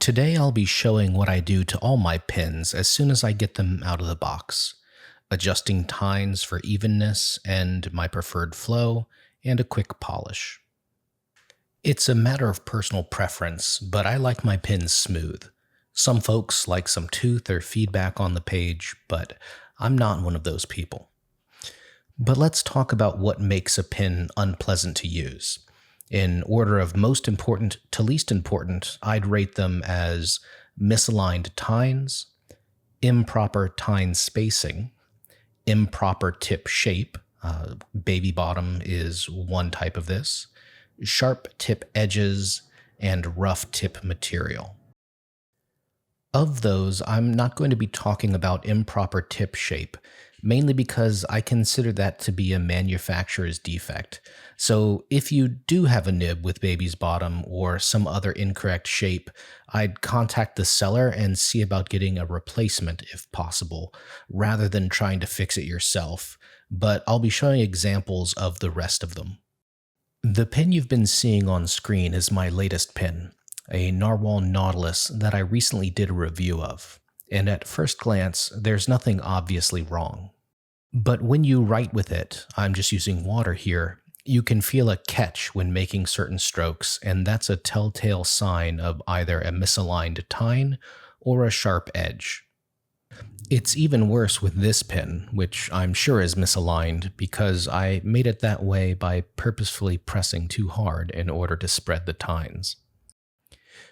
Today I'll be showing what I do to all my pins as soon as I get them out of the box, adjusting tines for evenness and my preferred flow, and a quick polish. It's a matter of personal preference, but I like my pins smooth. Some folks like some tooth or feedback on the page, but I'm not one of those people. But let's talk about what makes a pin unpleasant to use. In order of most important to least important, I'd rate them as misaligned tines, improper tine spacing, improper tip shape, baby bottom is one type of this, sharp tip edges, and rough tip material. Of those, I'm not going to be talking about improper tip shape, mainly because I consider that to be a manufacturer's defect. So if you do have a nib with baby's bottom or some other incorrect shape, I'd contact the seller and see about getting a replacement if possible, rather than trying to fix it yourself, but I'll be showing examples of the rest of them. The pin you've been seeing on screen is my latest pin, a Narwhal Nautilus that I recently did a review of, and at first glance, there's nothing obviously wrong. But when you write with it, I'm just using water here, you can feel a catch when making certain strokes, and that's a telltale sign of either a misaligned tine or a sharp edge. It's even worse with this pin, which I'm sure is misaligned because I made it that way by purposefully pressing too hard in order to spread the tines.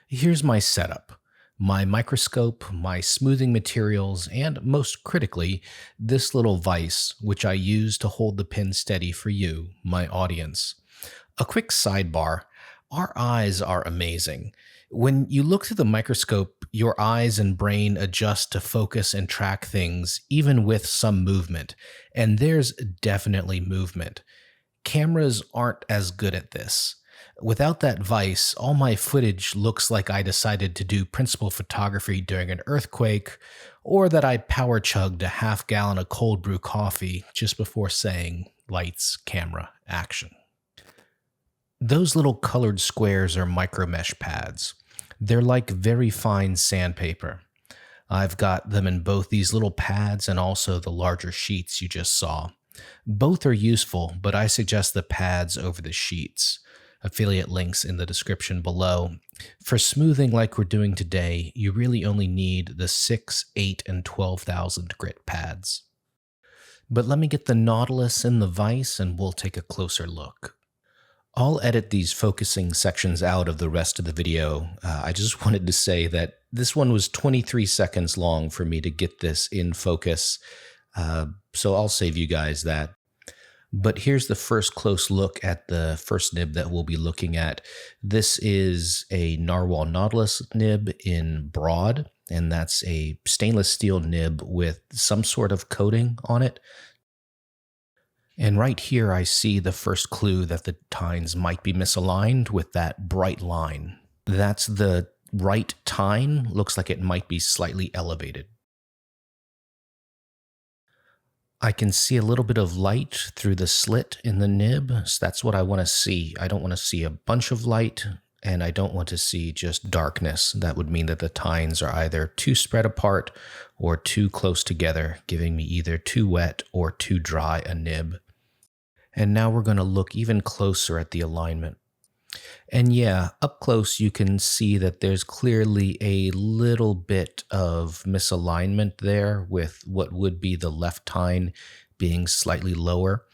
Here's my setup. My microscope, my smoothing materials, and most critically, this little vise, which I use to hold the pin steady for you, my audience. A quick sidebar, our eyes are amazing. When you look through the microscope, your eyes and brain adjust to focus and track things, even with some movement, and there's definitely movement. Cameras aren't as good at this. Without that vise, all my footage looks like I decided to do principal photography during an earthquake, or that I power chugged a half-gallon of cold brew coffee just before saying, lights, camera, action. Those little colored squares are MicroMesh pads. They're like very fine sandpaper. I've got them in both these little pads and also the larger sheets you just saw. Both are useful, but I suggest the pads over the sheets. Affiliate links in the description below. For smoothing like we're doing today, you really only need the 6, 8, and 12,000 grit pads. But let me get the Nautilus in the vise and we'll take a closer look. I'll edit these focusing sections out of the rest of the video. I just wanted to say that this one was 23 seconds long for me to get this in focus, so I'll save you guys that. But here's the first close look at the first nib that we'll be looking at. This is a Narwhal Nautilus nib in broad, and that's a stainless steel nib with some sort of coating on it. And right here I see the first clue that the tines might be misaligned with that bright line. That's the right tine, looks like it might be slightly elevated. I can see a little bit of light through the slit in the nib, so that's what I want to see. I don't want to see a bunch of light, and I don't want to see just darkness. That would mean that the tines are either too spread apart or too close together, giving me either too wet or too dry a nib. And now we're going to look even closer at the alignment. And yeah, up close you can see that there's clearly a little bit of misalignment there with what would be the left tine being slightly lower.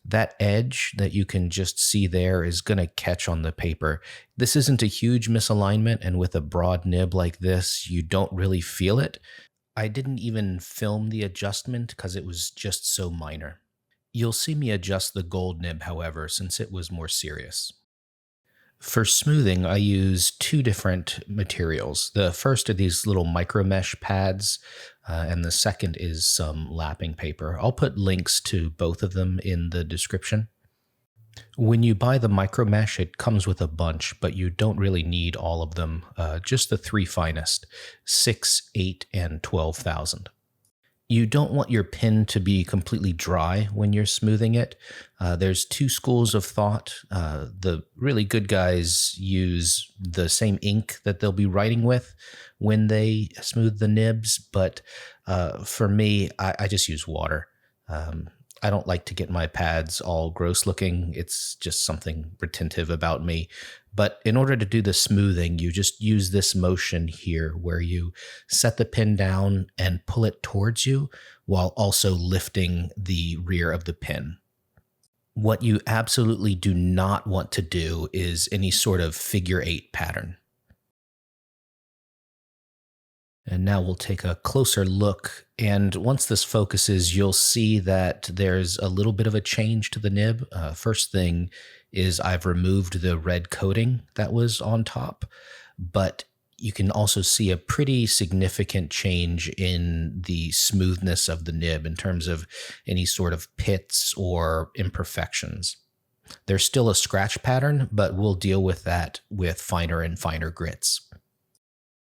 That edge that you can just see there is going to catch on the paper. This isn't a huge misalignment, and with a broad nib like this, you don't really feel it. I didn't even film the adjustment because it was just so minor. You'll see me adjust the gold nib, however, since it was more serious. For smoothing, I use two different materials. The first are these little MicroMesh pads, and the second is some lapping paper. I'll put links to both of them in the description. When you buy the MicroMesh, it comes with a bunch, but you don't really need all of them, just the three finest, 6, 8, and 12,000. You don't want your pen to be completely dry when you're smoothing it. There's two schools of thought. The really good guys use the same ink that they'll be writing with when they smooth the nibs, but for me, I just use water. I don't like to get my pads all gross looking. It's just something retentive about me. But in order to do the smoothing, you just use this motion here where you set the pen down and pull it towards you while also lifting the rear of the pen. What you absolutely do not want to do is any sort of figure eight pattern. And now we'll take a closer look. And once this focuses, you'll see that there's a little bit of a change to the nib. First thing is I've removed the red coating that was on top, but you can also see a pretty significant change in the smoothness of the nib in terms of any sort of pits or imperfections. There's still a scratch pattern, but we'll deal with that with finer and finer grits.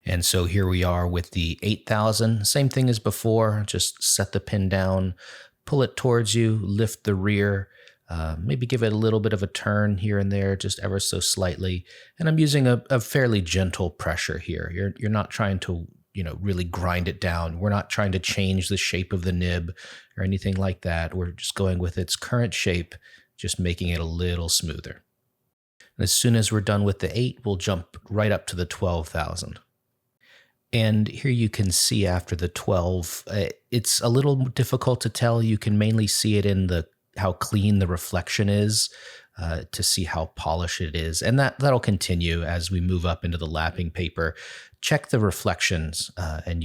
And so here we are with the 8000, same thing as before, just set the pen down, pull it towards you, lift the rear, maybe give it a little bit of a turn here and there, just ever so slightly. And I'm using a fairly gentle pressure here. You're not trying to, really grind it down. We're not trying to change the shape of the nib or anything like that. We're just going with its current shape, just making it a little smoother. And as soon as we're done with the 8, we'll jump right up to the 12,000. And here you can see after the 12, it's a little difficult to tell. You can mainly see it in how clean the reflection is to see how polished it is. And that'll continue as we move up into the lapping paper. Check the reflections and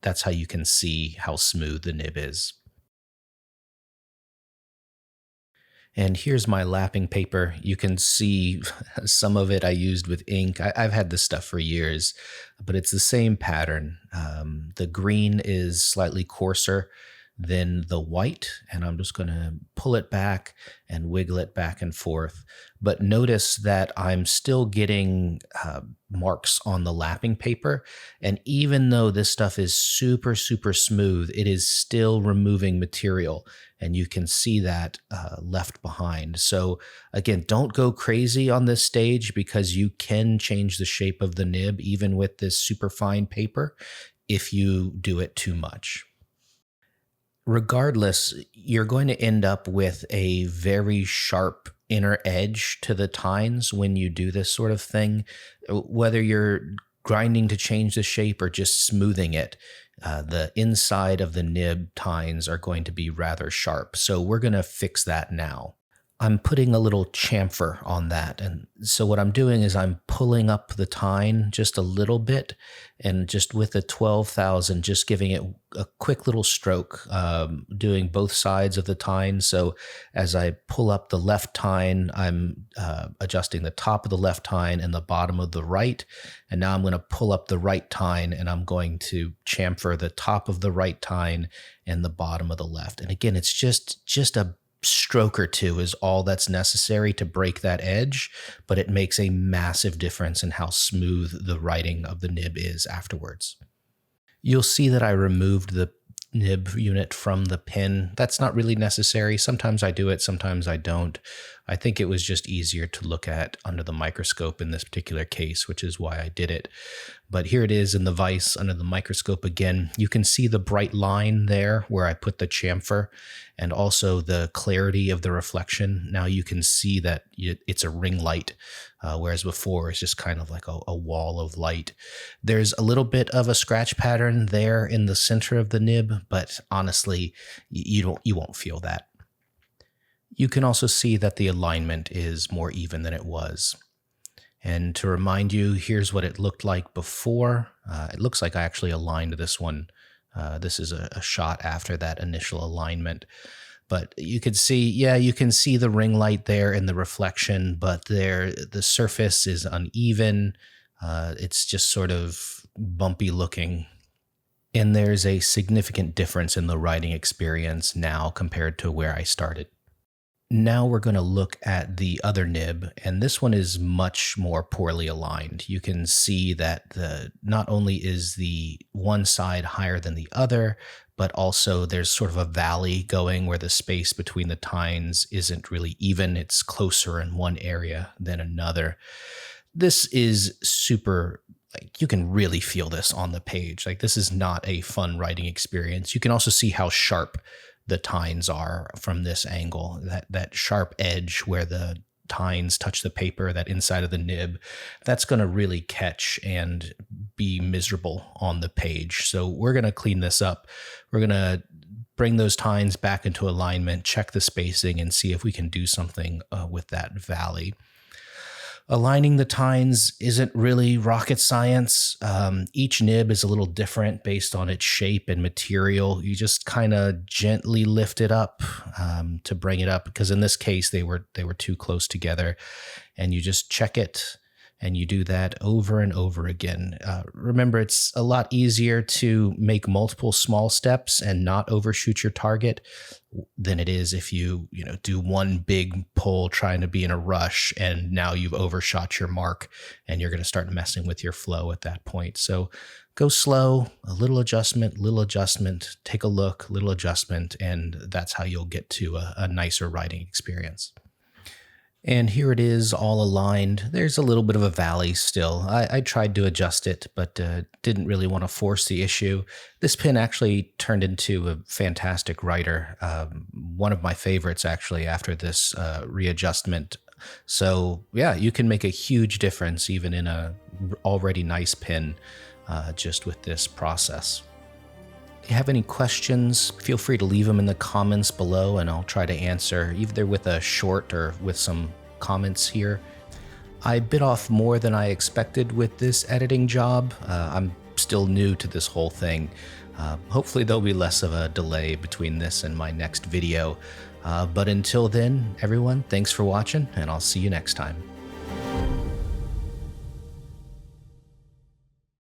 that's how you can see how smooth the nib is. And here's my lapping paper. You can see some of it I used with ink. I've had this stuff for years, but it's the same pattern. The green is slightly coarser than the white, and I'm just going to pull it back and wiggle it back and forth. But notice that I'm still getting marks on the lapping paper, and even though this stuff is super, super smooth, it is still removing material, and you can see that left behind. So again, don't go crazy on this stage because you can change the shape of the nib even with this super fine paper if you do it too much. Regardless, you're going to end up with a very sharp inner edge to the tines when you do this sort of thing. Whether you're grinding to change the shape or just smoothing it, the inside of the nib tines are going to be rather sharp. So we're going to fix that now. I'm putting a little chamfer on that. And so what I'm doing is I'm pulling up the tine just a little bit and just with the 12,000, just giving it a quick little stroke, doing both sides of the tine. So as I pull up the left tine, I'm adjusting the top of the left tine and the bottom of the right. And now I'm going to pull up the right tine and I'm going to chamfer the top of the right tine and the bottom of the left. And again, it's just a stroke or two is all that's necessary to break that edge, but it makes a massive difference in how smooth the writing of the nib is afterwards. You'll see that I removed the nib unit from the pen. That's not really necessary. Sometimes I do it, sometimes I don't. I think it was just easier to look at under the microscope in this particular case, which is why I did it. But here it is in the vise under the microscope again. You can see the bright line there where I put the chamfer and also the clarity of the reflection. Now you can see that it's a ring light, whereas before it's just kind of like a wall of light. There's a little bit of a scratch pattern there in the center of the nib, but honestly, you won't feel that. You can also see that the alignment is more even than it was. And to remind you, here's what it looked like before. It looks like I actually aligned this one. This is a shot after that initial alignment. But you could see, you can see the ring light there in the reflection, but the surface is uneven. It's just sort of bumpy looking. And there's a significant difference in the writing experience now compared to where I started. Now we're going to look at the other nib, and this one is much more poorly aligned. You can see that not only is the one side higher than the other, but also there's sort of a valley going where the space between the tines isn't really even. It's closer in one area than another. This is super, like, you can really feel this on the page. Like, this is not a fun writing experience. You can also see how sharp the tines are from this angle, that sharp edge where the tines touch the paper, that inside of the nib, that's going to really catch and be miserable on the page. So we're going to clean this up. We're going to bring those tines back into alignment, check the spacing, and see if we can do something with that valley. Aligning the tines isn't really rocket science. Each nib is a little different based on its shape and material. You just kind of gently lift it up to bring it up, because in this case they were too close together, and you just check it, and you do that over and over again. Remember, it's a lot easier to make multiple small steps and not overshoot your target than it is if you do one big pull trying to be in a rush, and now you've overshot your mark and you're going to start messing with your flow at that point. So go slow, a little adjustment, take a look, little adjustment, and that's how you'll get to a nicer writing experience. And here it is, all aligned. There's a little bit of a valley still. I tried to adjust it, but didn't really want to force the issue. This pen actually turned into a fantastic writer. One of my favorites, actually, after this readjustment. So yeah, you can make a huge difference even in a already nice pen just with this process. If you have any questions, feel free to leave them in the comments below, and I'll try to answer either with a short or with some comments here. I bit off more than I expected with this editing job. I'm still new to this whole thing. Hopefully there'll be less of a delay between this and my next video. But until then, everyone, thanks for watching, and I'll see you next time.